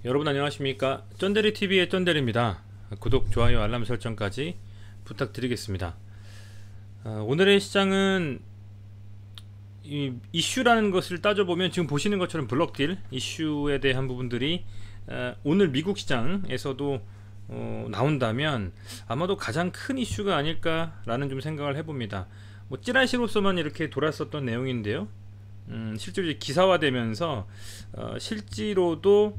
여러분 안녕하십니까? 쩐데리TV의 쩐데리입니다. 구독, 좋아요, 알람 설정까지 부탁드리겠습니다. 오늘의 시장은 이 이슈라는 것을 따져보면 지금 보시는 것처럼 블록딜 이슈에 대한 부분들이 오늘 미국 시장에서도 나온다면 아마도 가장 큰 이슈가 아닐까라는 좀 생각을 해봅니다. 뭐 찌라시로서만 이렇게 돌았었던 내용인데요. 실제로 이제 기사화되면서 실제로도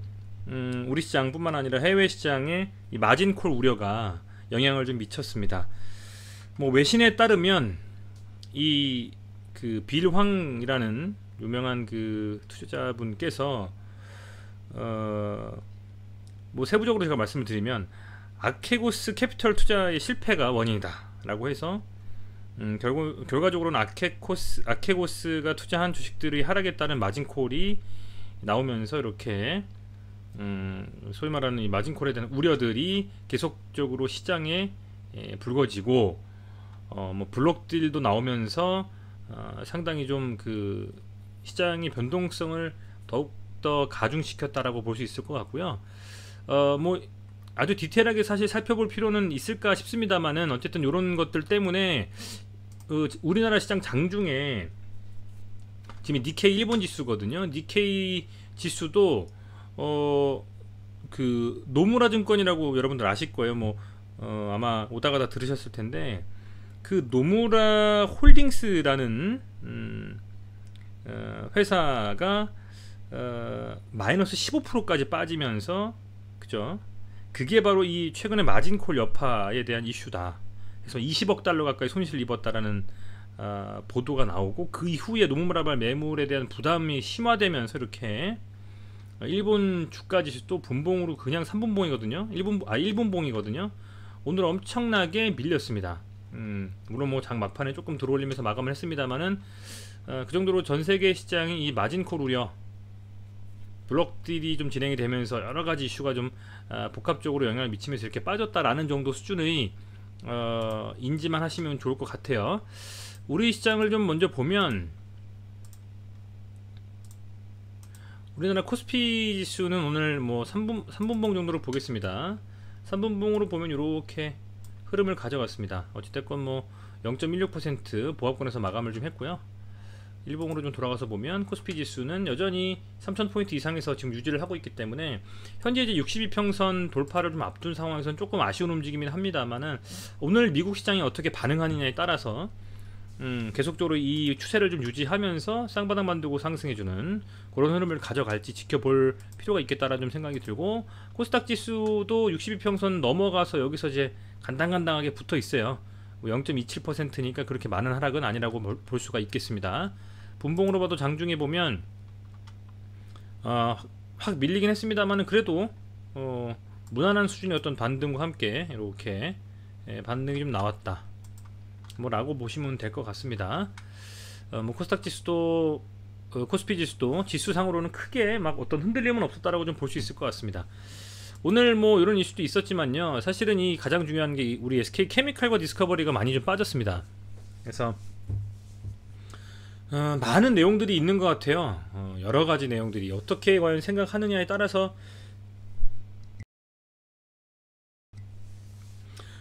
우리 시장뿐만 아니라 해외 시장에 이 마진콜 우려가 영향을 좀 미쳤습니다. 뭐 외신에 따르면 이 그 빌황이라는 유명한 그 투자자분께서 뭐 세부적으로 제가 말씀을 드리면 아케고스 캐피털 투자의 실패가 원인이다라고 해서 결과적으로는 아케고스가 투자한 주식들의 하락에 따른 마진콜이 나오면서 이렇게 소위 말하는 이 마진콜에 대한 우려들이 계속적으로 시장에 불거지고 뭐 블록딜도 나오면서 상당히 좀 그 시장의 변동성을 더욱더 가중시켰다라고 볼 수 있을 것 같고요. 뭐 아주 디테일하게 사실 살펴볼 필요는 있을까 싶습니다만은 어쨌든 이런 것들 때문에 우리나라 시장 장중에 지금 니케이 일본 지수거든요. 니케이 지수도 그 노무라 증권이라고 여러분들 아실 거예요. 뭐 아마 오다가 다 들으셨을 텐데 그 노무라 홀딩스라는 회사가 마이너스 15%까지 빠지면서 그죠? 그게 바로 이 최근에 마진콜 여파에 대한 이슈다. 그래서 20억 달러 가까이 손실을 입었다라는 보도가 나오고 그 이후에 노무라발 매물에 대한 부담이 심화되면서 이렇게 일본 주가지수도 분봉으로 그냥 3분봉이거든요. 1분봉이거든요. 오늘 엄청나게 밀렸습니다. 물론 뭐 장 막판에 조금 들어올리면서 마감을 했습니다만은 그 정도로 전 세계 시장이 이 마진콜 우려 블록딜이 좀 진행이 되면서 여러 가지 이슈가 좀 복합적으로 영향을 미치면서 이렇게 빠졌다라는 정도 수준의 인지만 하시면 좋을 것 같아요. 우리 시장을 좀 먼저 보면 우리나라 코스피 지수는 오늘 뭐 3분봉 정도로 보겠습니다. 3분봉으로 보면 이렇게 흐름을 가져갔습니다. 어찌됐건 뭐 0.16% 보합권에서 마감을 좀 했고요. 일봉으로 좀 돌아가서 보면 코스피 지수는 여전히 3000포인트 이상에서 지금 유지를 하고 있기 때문에 현재 이제 62평선 돌파를 좀 앞둔 상황에서는 조금 아쉬운 움직임이긴 합니다만은 오늘 미국 시장이 어떻게 반응하느냐에 따라서 계속적으로 이 추세를 좀 유지하면서 쌍바닥 만들고 상승해주는 그런 흐름을 가져갈지 지켜볼 필요가 있겠다라는 좀 생각이 들고 코스닥 지수도 62평선 넘어가서 여기서 이제 간당간당하게 붙어 있어요. 0.27%니까 그렇게 많은 하락은 아니라고 볼 수가 있겠습니다. 분봉으로 봐도 장중에 보면 확 밀리긴 했습니다만은 그래도 무난한 수준의 어떤 반등과 함께 이렇게 반등이 좀 나왔다. 뭐라고 보시면 될 것 같습니다. 뭐 코스닥 지수도 코스피 지수도 지수상으로는 크게 막 어떤 흔들림은 없었다라고 좀 볼 수 있을 것 같습니다. 오늘 뭐 이런 이슈도 있었지만요. 사실은 이 가장 중요한 게 우리 SK 케미칼과 디스커버리가 많이 좀 빠졌습니다. 그래서 많은 내용들이 있는 것 같아요. 여러 가지 내용들이 어떻게 과연 생각하느냐에 따라서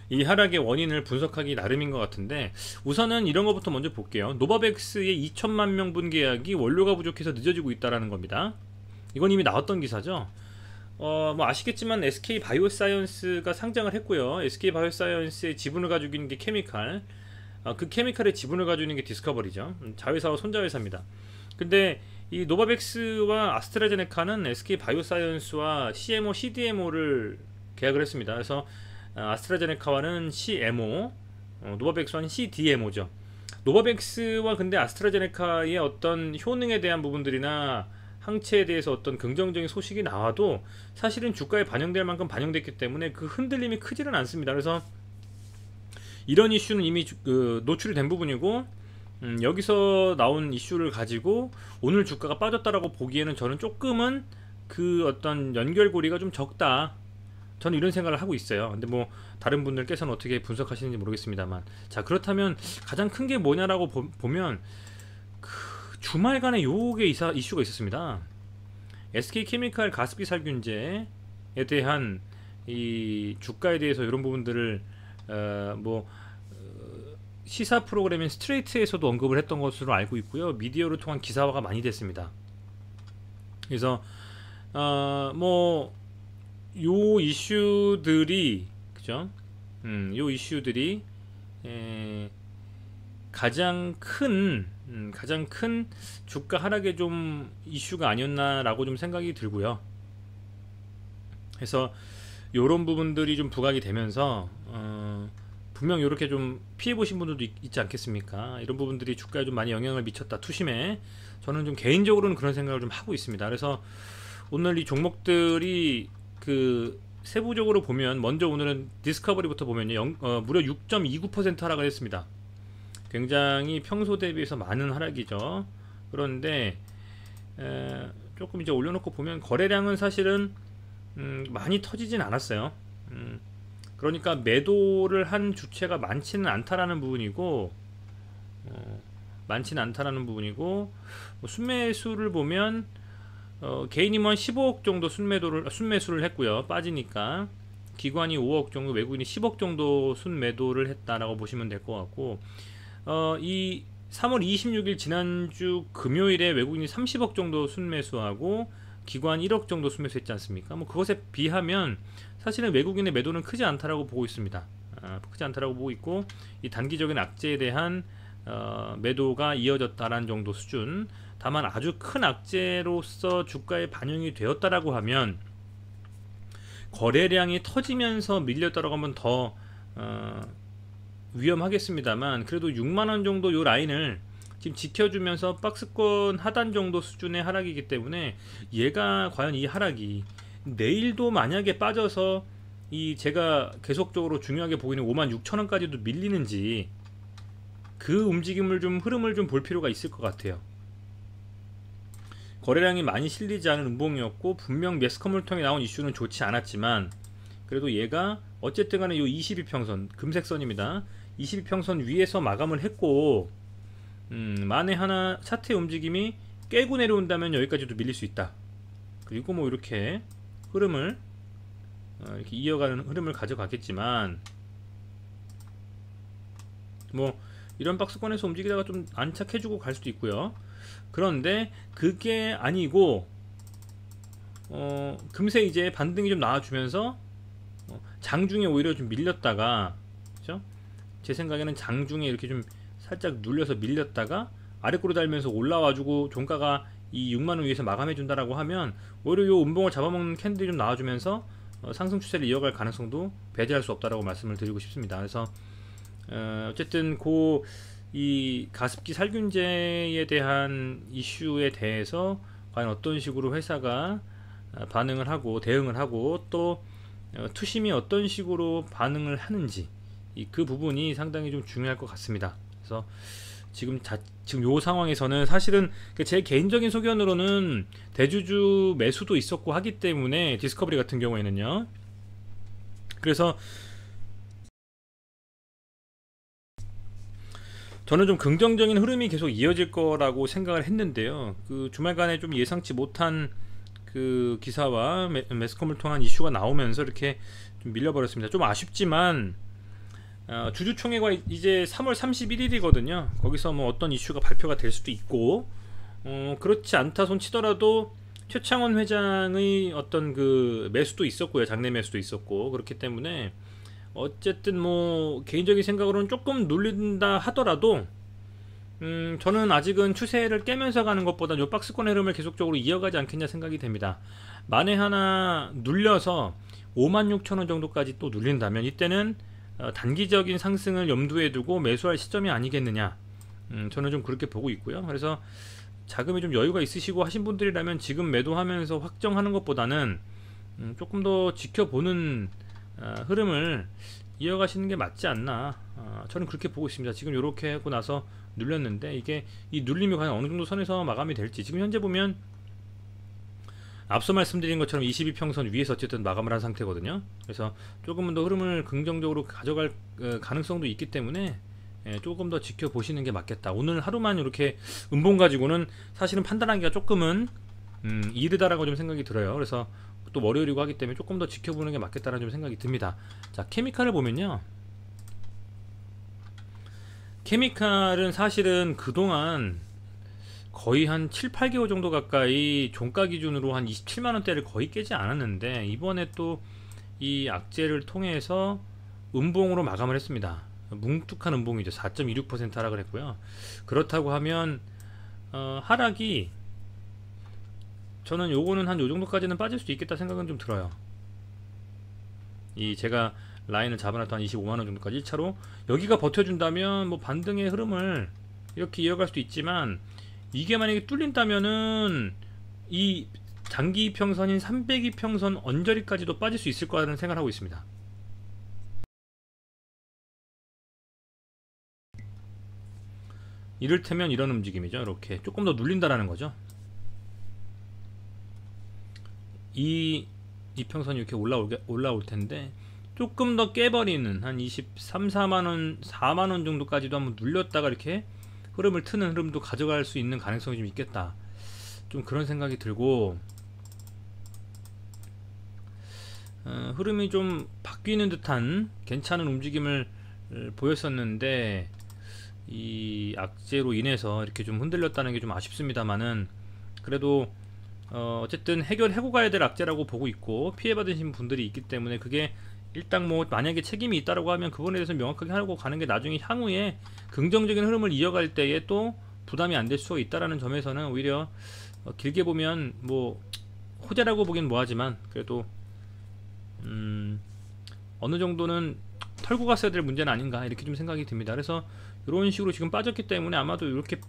이 하락의 원인을 분석하기 나름인 것 같은데 우선은 이런 것부터 먼저 볼게요. 노바백스의 2천만 명분 계약이 원료가 부족해서 늦어지고 있다는 겁니다. 이건 이미 나왔던 기사죠. 뭐 아시겠지만 SK 바이오사이언스가 상장을 했고요. SK 바이오사이언스의 지분을 가지고 있는 게 케미칼, 그 케미칼의 지분을 가지고 있는 게 디스커버리죠. 자회사와 손자회사입니다. 근데 이 노바백스와 아스트라제네카는 SK 바이오사이언스와 CMO, CDMO를 계약을 했습니다. 그래서 아스트라제네카와는 CMO, 노바백스와는 CDMO죠. 노바백스와 근데 아스트라제네카의 어떤 효능에 대한 부분들이나 항체에 대해서 어떤 긍정적인 소식이 나와도 사실은 주가에 반영될 만큼 반영됐기 때문에 그 흔들림이 크지는 않습니다. 그래서 이런 이슈는 이미 노출이 된 부분이고 여기서 나온 이슈를 가지고 오늘 주가가 빠졌다라고 보기에는 저는 조금은 그 어떤 연결고리가 좀 적다. 저는 이런 생각을 하고 있어요. 근데 뭐 다른 분들께서는 어떻게 분석하시는지 모르겠습니다만, 자 그렇다면 가장 큰 게 뭐냐라고 보면 그 주말간에 요게 이슈가 있었습니다. SK케미칼 가습기 살균제에 대한 이 주가에 대해서 이런 부분들을 뭐 시사 프로그램인 스트레이트에서도 언급을 했던 것으로 알고 있고요. 미디어를 통한 기사화가 많이 됐습니다. 그래서 뭐 요 이슈들이 그죠? 요 이슈들이 가장 큰 주가 하락의 좀 이슈가 아니었나라고 좀 생각이 들고요. 그래서 요런 부분들이 좀 부각이 되면서 분명 이렇게 좀 피해 보신 분들도 있지 않겠습니까? 이런 부분들이 주가에 좀 많이 영향을 미쳤다, 투심에. 저는 좀 개인적으로는 그런 생각을 좀 하고 있습니다. 그래서 오늘 이 종목들이 그 세부적으로 보면, 먼저 오늘은 디스커버리부터 보면요, 무려 6.29% 하락을 했습니다. 굉장히 평소 대비해서 많은 하락이죠. 그런데 조금 이제 올려놓고 보면 거래량은 사실은 많이 터지진 않았어요. 그러니까 매도를 한 주체가 많지는 않다라는 부분이고, 뭐 순매수를 보면 개인이면 15억 정도 순매수를 했고요. 빠지니까 기관이 5억 정도, 외국인이 10억 정도 순매도를 했다라고 보시면 될 것 같고, 이 3월 26일 지난주 금요일에 외국인이 30억 정도 순매수하고 기관 1억 정도 순매수했지 않습니까? 뭐 그것에 비하면 사실은 외국인의 매도는 크지 않다라고 보고 있습니다. 크지 않다라고 보고 있고, 이 단기적인 악재에 대한 매도가 이어졌다라는 정도 수준. 다만 아주 큰 악재로서 주가에 반영이 되었다라고 하면 거래량이 터지면서 밀렸다라고 하면 더 위험하겠습니다만, 그래도 6만원 정도 요 라인을 지금 지켜주면서 박스권 하단 정도 수준의 하락이기 때문에, 얘가 과연 이 하락이 내일도 만약에 빠져서 이 제가 계속적으로 중요하게 보이는 56,000원까지도 밀리는지, 그 움직임을 좀, 흐름을 좀 볼 필요가 있을 것 같아요. 거래량이 많이 실리지 않은 음봉이었고, 분명 매스컴을 통해 나온 이슈는 좋지 않았지만, 그래도 얘가 어쨌든 간에 요 22평선, 금색선입니다. 22평선 위에서 마감을 했고, 만에 하나 차트의 움직임이 깨고 내려온다면 여기까지도 밀릴 수 있다. 그리고 뭐 이렇게 흐름을 이렇게 이어가는 흐름을 가져가겠지만, 뭐 이런 박스권에서 움직이다가 좀 안착해주고 갈 수도 있고요. 그런데 그게 아니고 금세 이제 반등이 좀 나와주면서 장중에 오히려 좀 밀렸다가, 그죠? 제 생각에는 장중에 이렇게 좀 살짝 눌려서 밀렸다가 아래꼬로 달면서 올라와주고 종가가 이 6만원 위에서 마감해준다라고 하면, 오히려 요 음봉을 잡아먹는 캔들이 좀 나와주면서 상승 추세를 이어갈 가능성도 배제할 수 없다라고 말씀을 드리고 싶습니다. 그래서 어쨌든 이 가습기 살균제에 대한 이슈에 대해서 과연 어떤 식으로 회사가 반응을 하고 대응을 하고, 또 투심이 어떤 식으로 반응을 하는지, 그 부분이 상당히 좀 중요할 것 같습니다. 그래서 지금 요 상황에서는 사실은 제 개인적인 소견으로는 대주주 매수도 있었고 하기 때문에, 디스커버리 같은 경우에는요. 그래서 저는 좀 긍정적인 흐름이 계속 이어질 거라고 생각을 했는데요. 그 주말간에 좀 예상치 못한 그 기사와 매스컴을 통한 이슈가 나오면서 이렇게 좀 밀려버렸습니다. 좀 아쉽지만 주주총회가 이제 3월 31일이거든요. 거기서 뭐 어떤 이슈가 발표가 될 수도 있고, 그렇지 않다 손 치더라도 최창원 회장의 어떤 그 매수도 있었고요. 장내 매수도 있었고, 그렇기 때문에 어쨌든 뭐 개인적인 생각으로는 조금 눌린다 하더라도 저는 아직은 추세를 깨면서 가는 것보다 요 박스권 흐름을 계속적으로 이어가지 않겠냐 생각이 됩니다. 만에 하나 눌려서 56,000원 정도까지 또 눌린다면, 이때는 단기적인 상승을 염두에 두고 매수할 시점이 아니겠느냐, 저는 좀 그렇게 보고 있고요. 그래서 자금이 좀 여유가 있으시고 하신 분들이라면 지금 매도하면서 확정하는 것보다는 조금 더 지켜보는 흐름을 이어가시는 게 맞지 않나, 저는 그렇게 보고 있습니다. 지금 이렇게 하고 나서 눌렸는데, 이게 이 눌림이 과연 어느 정도 선에서 마감이 될지, 지금 현재 보면 앞서 말씀드린 것처럼 22평선 위에서 어쨌든 마감을 한 상태거든요. 그래서 조금은 더 흐름을 긍정적으로 가져갈 가능성도 있기 때문에 조금 더 지켜보시는 게 맞겠다. 오늘 하루만 이렇게 음봉 가지고는 사실은 판단하기가 조금은 이르다라고 좀 생각이 들어요. 그래서 또 월요일이고 하기 때문에 조금 더 지켜보는 게 맞겠다라는 좀 생각이 듭니다. 자, 케미칼을 보면요, 케미칼은 사실은 그동안 거의 한 7, 8개월 정도 가까이 종가 기준으로 한 27만원대를 거의 깨지 않았는데, 이번에 또 이 악재를 통해서 음봉으로 마감을 했습니다. 뭉툭한 음봉이죠. 4.26% 하락을 했고요. 그렇다고 하면 하락이, 저는 요거는 한 요정도까지는 빠질 수 있겠다 생각은 좀 들어요. 이 제가 라인을 잡아놨던 한 25만원 정도까지 1차로 여기가 버텨준다면 뭐 반등의 흐름을 이렇게 이어갈 수도 있지만, 이게 만약에 뚫린다면은 이 장기 이평선인 300이평선 언저리까지도 빠질 수 있을 거라는 생각을 하고 있습니다. 이를테면 이런 움직임이죠. 이렇게 조금 더 눌린다라는 거죠. 이 이평선이 이렇게 올라올 텐데, 조금 더 깨버리는 한 23, 4만원, 4만원 정도까지도 한번 눌렸다가 이렇게 흐름을 트는 흐름도 가져갈 수 있는 가능성이 좀 있겠다, 좀 그런 생각이 들고, 흐름이 좀 바뀌는 듯한 괜찮은 움직임을 보였었는데, 이 악재로 인해서 이렇게 좀 흔들렸다는 게 좀 아쉽습니다만은, 그래도 어쨌든 해결하고 가야 될 악재라고 보고 있고, 피해받으신 분들이 있기 때문에 그게 일단 뭐 만약에 책임이 있다라고 하면 그거에 대해서 명확하게 하고 가는 게 나중에 향후에 긍정적인 흐름을 이어갈 때에 또 부담이 안 될 수가 있다라는 점에서는 오히려 길게 보면 뭐 호재라고 보긴 뭐하지만, 그래도 어느 정도는 털고 갔어야 될 문제는 아닌가, 이렇게 좀 생각이 듭니다. 그래서 이런 식으로 지금 빠졌기 때문에 아마도 이렇게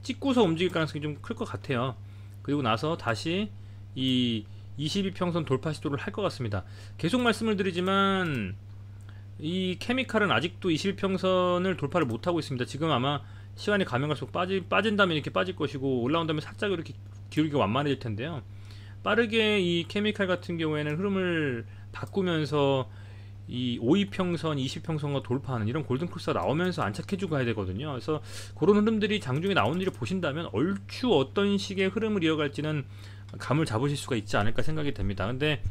찍고서 움직일 가능성이 좀 클 것 같아요. 그리고 나서 다시 이 22평선 돌파 시도를 할 것 같습니다. 계속 말씀을 드리지만 이 케미칼은 아직도 21평선을 돌파를 못하고 있습니다. 지금 아마 시간이 가면 갈수록 빠진다면 이렇게 빠질 것이고, 올라온다면 살짝 이렇게 기울기가 완만해질 텐데요. 빠르게 이 케미칼 같은 경우에는 흐름을 바꾸면서 이 52평선, 20평선과 돌파하는 이런 골든크로스가 나오면서 안착해주고 가야 되거든요. 그래서 그런 흐름들이 장중에 나오는 일을 보신다면 얼추 어떤 식의 흐름을 이어갈지는 감을 잡으실 수가 있지 않을까 생각이 됩니다. 근데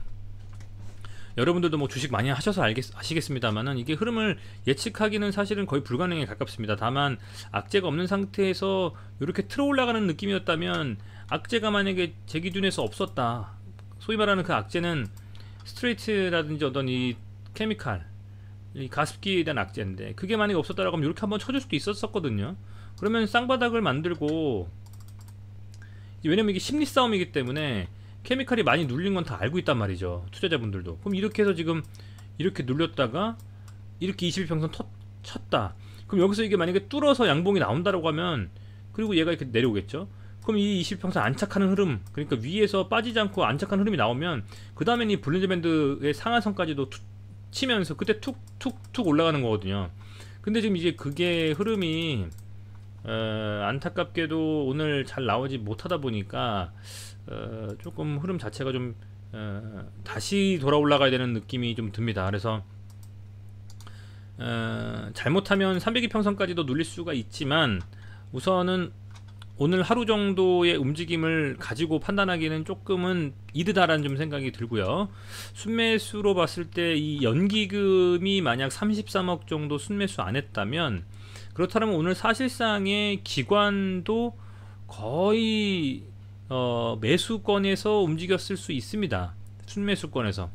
여러분들도 뭐 주식 많이 하셔서 아시겠습니다만은, 이게 흐름을 예측하기는 사실은 거의 불가능에 가깝습니다. 다만 악재가 없는 상태에서 이렇게 틀어 올라가는 느낌이었다면, 악재가 만약에 제 기준에서 없었다, 소위 말하는 그 악재는 스트레이트라든지 어떤 이 케미칼, 이 가습기에 대한 악재인데, 그게 만약에 없었다라고 하면 이렇게 한번 쳐줄 수도 있었거든요. 그러면 쌍바닥을 만들고, 왜냐면 이게 심리 싸움이기 때문에 케미칼이 많이 눌린 건 다 알고 있단 말이죠, 투자자분들도. 그럼 이렇게 해서 지금 이렇게 눌렸다가 이렇게 22평선 쳤다, 그럼 여기서 이게 만약에 뚫어서 양봉이 나온다라고 하면, 그리고 얘가 이렇게 내려오겠죠. 그럼 이 21평선 안착하는 흐름, 그러니까 위에서 빠지지 않고 안착하는 흐름이 나오면, 그 다음엔 이 볼린저 밴드의 상한선까지도 치면서 그때 툭툭툭 올라가는 거거든요. 근데 지금 이제 그게 흐름이 안타깝게도 오늘 잘 나오지 못하다 보니까 조금 흐름 자체가 좀 다시 돌아 올라가야 되는 느낌이 좀 듭니다. 그래서 잘못하면 302평선까지도 눌릴 수가 있지만, 우선은 오늘 하루 정도의 움직임을 가지고 판단하기는 조금은 이르다라는 좀 생각이 들고요. 순매수로 봤을 때 이 연기금이 만약 33억 정도 순매수 안 했다면, 그렇다면 오늘 사실상의 기관도 거의 매수권에서 움직였을 수 있습니다. 순매수권에서.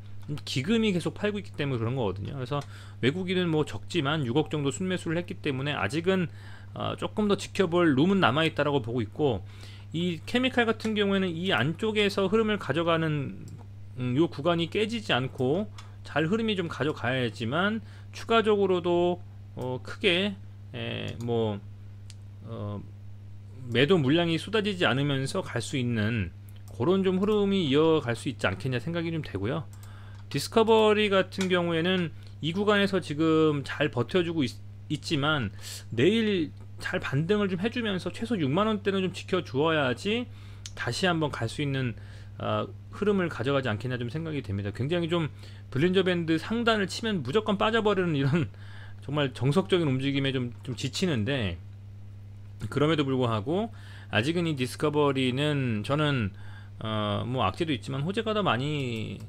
기금이 계속 팔고 있기 때문에 그런 거거든요. 그래서 외국인은 뭐 적지만 6억 정도 순매수를 했기 때문에 아직은 조금 더 지켜볼 룸은 남아있다라고 보고 있고, 이 케미칼 같은 경우에는 이 안쪽에서 흐름을 가져가는 요 구간이 깨지지 않고 잘 흐름이 좀 가져가야지만, 추가적으로도 크게 매도 물량이 쏟아지지 않으면서 갈 수 있는 그런 좀 흐름이 이어갈 수 있지 않겠냐 생각이 좀 되고요. 디스커버리 같은 경우에는 이 구간에서 지금 잘 버텨주고 있지만, 내일 잘 반등을 좀 해주면서 최소 6만원대는 좀 지켜주어야지 다시 한번 갈 수 있는 흐름을 가져가지 않겠냐 좀 생각이 됩니다. 굉장히 좀 볼린저 밴드 상단을 치면 무조건 빠져버리는 이런 정말 정석적인 움직임에 좀 지치는데, 그럼에도 불구하고 아직은 이 디스커버리는 저는 뭐 악재도 있지만 호재가 더 많이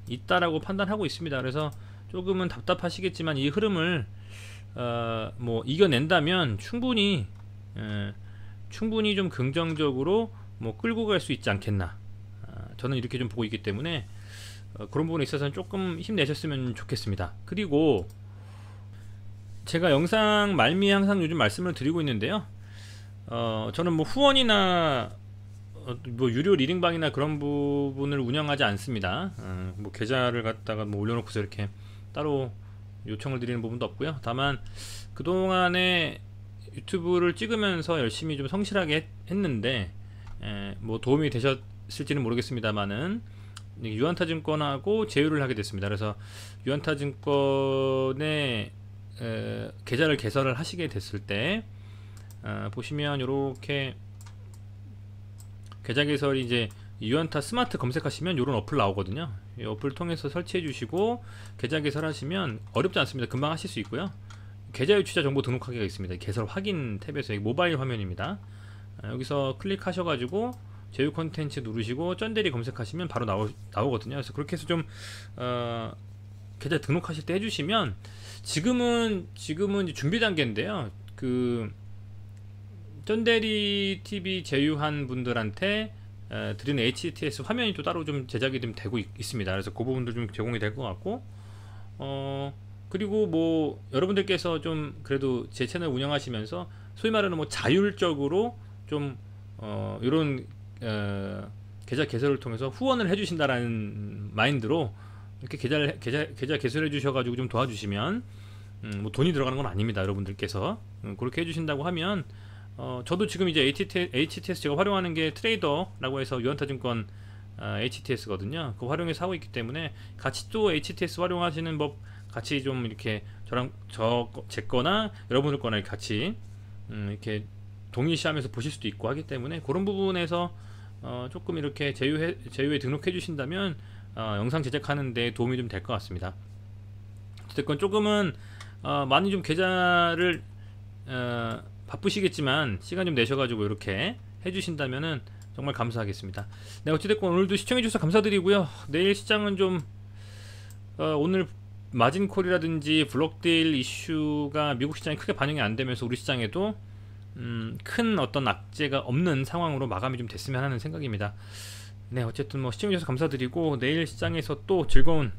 있다라고 판단하고 있습니다. 그래서 조금은 답답하시겠지만 이 흐름을 뭐 이겨낸다면 충분히 좀 긍정적으로 뭐 끌고 갈 수 있지 않겠나. 저는 이렇게 좀 보고 있기 때문에 그런 부분에 있어서는 조금 힘내셨으면 좋겠습니다. 그리고 제가 영상 말미에 항상 요즘 말씀을 드리고 있는데요. 저는 뭐 후원이나 뭐 유료 리딩방이나 그런 부분을 운영하지 않습니다. 뭐 계좌를 갖다가 뭐 올려놓고서 이렇게 따로 요청을 드리는 부분도 없고요. 다만 그동안에 유튜브를 찍으면서 열심히 좀 성실하게 했는데 뭐 도움이 되셨을지는 모르겠습니다만은 유한타증권하고 제휴를 하게 됐습니다. 그래서 유한타증권의 계좌를 개설을 하시게 됐을 때 보시면 이렇게 계좌 개설이 이제 유한타 스마트 검색하시면 이런 어플 나오거든요. 이 어플 통해서 설치해 주시고 계좌 개설하시면 어렵지 않습니다. 금방 하실 수 있고요. 계좌 유치자 정보 등록하기가 있습니다. 개설 확인 탭에서 모바일 화면입니다. 여기서 클릭하셔가지고 제휴 콘텐츠 누르시고 쩐대리 검색하시면 바로 나오거든요. 그래서 그렇게 해서 좀 계좌 등록하실 때 해주시면 지금은 이제 준비 단계인데요. 그 쩐대리 TV 제휴한 분들한테 드리는 HTS 화면이 또 따로 좀 제작이 좀 되고 있습니다. 그래서 그 부분도 좀 제공이 될 것 같고 그리고 뭐 여러분들께서 좀 그래도 제 채널 운영하시면서 소위 말하는 뭐 자율적으로 좀 이런 계좌 개설을 통해서 후원을 해주신다라는 마인드로 이렇게 계좌 개설해 주셔가지고 좀 도와주시면 뭐 돈이 들어가는 건 아닙니다. 여러분들께서 그렇게 해주신다고 하면 저도 지금 이제 HTS 제가 활용하는 게 트레이더라고 해서 유한타증권 HTS거든요. 그거 활용해서 하고 있기 때문에 같이 또 HTS 활용하시는 법 같이 좀 이렇게 제 거나 여러분들 거나 같이 이렇게 동일시하면서 보실 수도 있고 하기 때문에 그런 부분에서 조금 이렇게 제휴에 등록해 주신다면 영상 제작하는 데 도움이 좀 될 것 같습니다. 어쨌든 조금은 많이 좀 계좌를 바쁘시겠지만 시간 좀 내셔가지고 이렇게 해주신다면은 정말 감사하겠습니다. 네, 어찌됐건 오늘도 시청해주셔서 감사드리고요. 내일 시장은 좀 오늘 마진콜이라든지 블록딜 이슈가 미국 시장에 크게 반영이 안 되면서 우리 시장에도 큰 어떤 악재가 없는 상황으로 마감이 좀 됐으면 하는 생각입니다. 네, 어쨌든 뭐 시청해주셔서 감사드리고 내일 시장에서 또 즐거운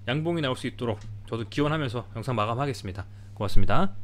양봉이 나올 수 있도록 저도 기원하면서 영상 마감하겠습니다. 고맙습니다.